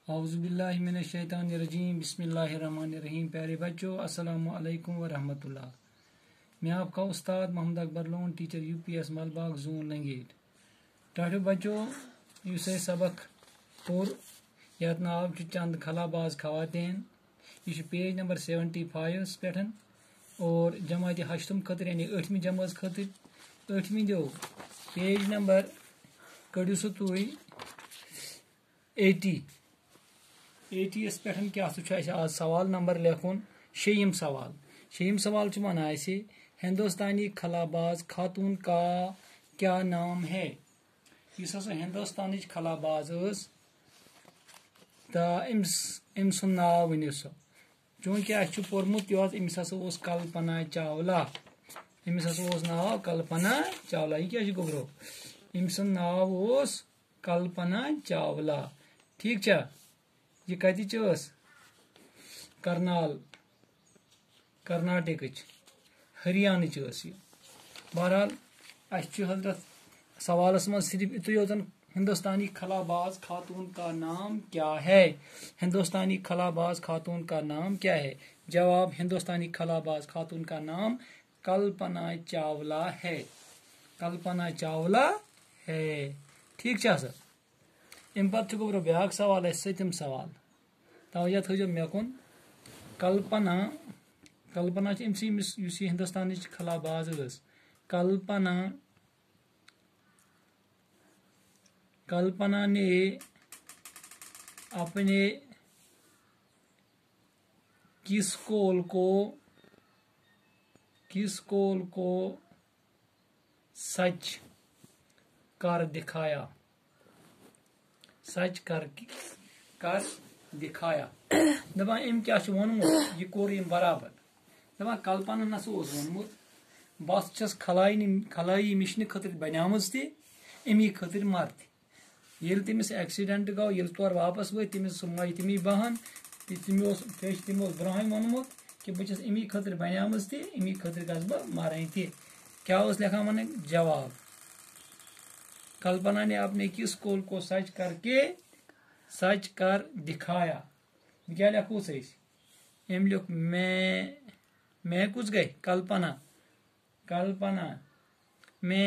اعوذ باللہ من الشیطان الرجیم بسم اللہ الرحمن الرحیم. پیارے بچوں السلام علیکم ورحمۃ اللہ. میں آپ کا استاد Muhammad Akbar Lone teacher UPS Malbagh zone Langate. ٹھہرو بچوں اس سبق پور یتھ ناو چند خلاباز خواتین. یہ پیج نمبر 75 پہ اور جماعت ہشتم خطر یعنی 8ویں جماعت خطر 8ویں دو پیج نمبر کڑو سہ تھی 80 80 پہ کیا آج سوال نمبر لکھن شیم سوال ونان اسے ہندوستانی خلاباز خاتون کا کیا نام ہے. اس ہندوستان خلاباز ام سن ناو ونو سا چونکہ اچھا پورمت یہ امس ہسا کلپنا چاولہ. امس ہسا ناو کلپنا چاولہ. یہ کیا گوبرو ام سن ناو کلپنا چاولہ. ٹھیک چھا. یہ کتچ کرناٹک ہریانہ یہ. بہرحال اچھا حضرت سوالس من صرف اتنے یوتن ہندوستانی خلاباز خاتون کا نام کیا ہے. ہندوستانی خلاباز خاتون کا نام کیا ہے. جواب ہندوستانی خلاباز خاتون کا نام کلپنا چاولہ ہے. کلپنا چاولہ ہے. ٹھیک چھا سر. ام پتہ گوبرو بیاکھ سوال ہے 7م سوال. توجہ تھو مے کن. کلپنا امسی اس ہندوستان خلاباز کلپنا نے اپنے کس قول کو سچ کر دکھایا. سچ کر دکھایا. دپان ام کیا ونمت یہ کور ام برابر. دپان کلپنا نسا ونمت بس چھس خلائی مشن خاطر بنیامز تہ امی خاطر مر تہ. یل تمس ایکسیڈنٹ گو یل تور واپس وت تمس سہ مج تمی بہن تمو برہم ونمت کہ بہ چھس امی خاطر بنیامز تہ امی خاطر گھس بہ مرن تہ. کیا لکھان ون جواب کلپنا نے اپنے کس قول کو سچ کر دکھایا. کیا لکھوس ام لکھ میں کس گئی کلپنا میں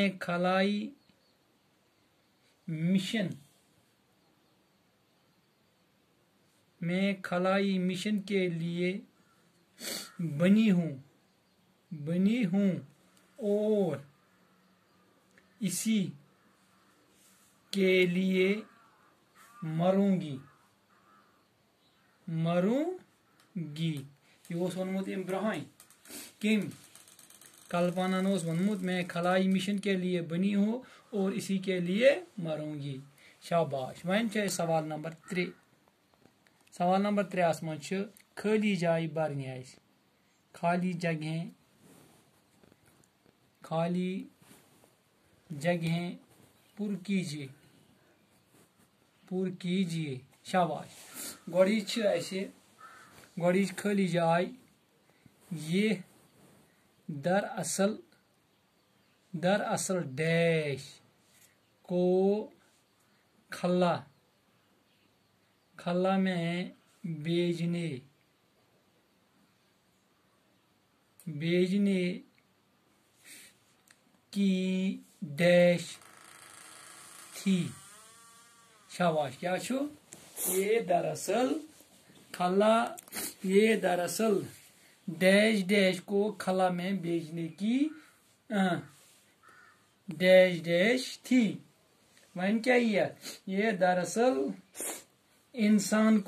خلائی مشن کے لیے بنی ہوں اور اسی کے لیے مروں گی. یہ ونمت ام برہم کم کلپنا ونمت میں خلائی مشن کے لیے بنی ہوں اور اسی کے لیے مروں گی. شاباش. ون سوال نمبر 3. سوال نمبر 3 من خالی جائیں برنی آس. خالی جگہیں پر کیجیے. شاباش. گوڑی خالی جائے یہ دراصل ڈیش کو خلا میں بیچنے کی ڈیش تھی. شاباش. کیا چھو یہ دراصل ڈیش کو خلا میں بیچنے کی ڈیش تھی. ون کیا یہ دراصل انسان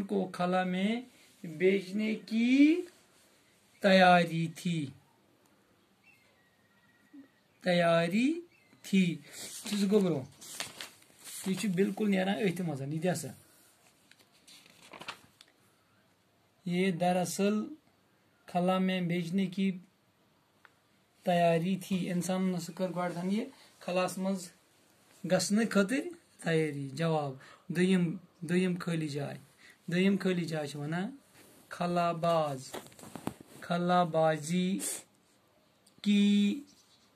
کو خلا میں بیچنے کی تیاری تھی. گوبرو یہ بالکل نیران اتھ مزن. یہ دسا یہ دراصل خلا میں بیچنے کی تیاری تھی. انسان کر گۄڈٕ یہ خلاس مز گژھنہٕ خٲطر تیاری. جواب دویم خالی جاے چھ ونان خلابازی کی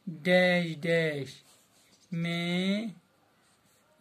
ڈیش میں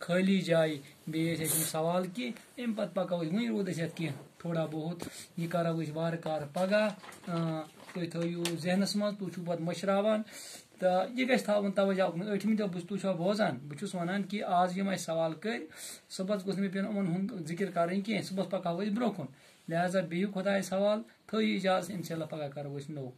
خالی جائے بیس سوال کی ام پتہ پکو ون رود کی تھوڑا بہت یہ کرو وار کار پگہ تھی تھو ذہنس من تھی پہ مشراوان تو یہ گھس تھاون توجہ اکن ٹھمہ دہ تھی بوزان بہس ونان کہ آج یم سوال کر صبح گوس نہ پین ان ذکر کریں کی صبح پکو برو کن لہذا بہو خدائے سوال تھو اجازت انشاء اللہ پگہ کرو نو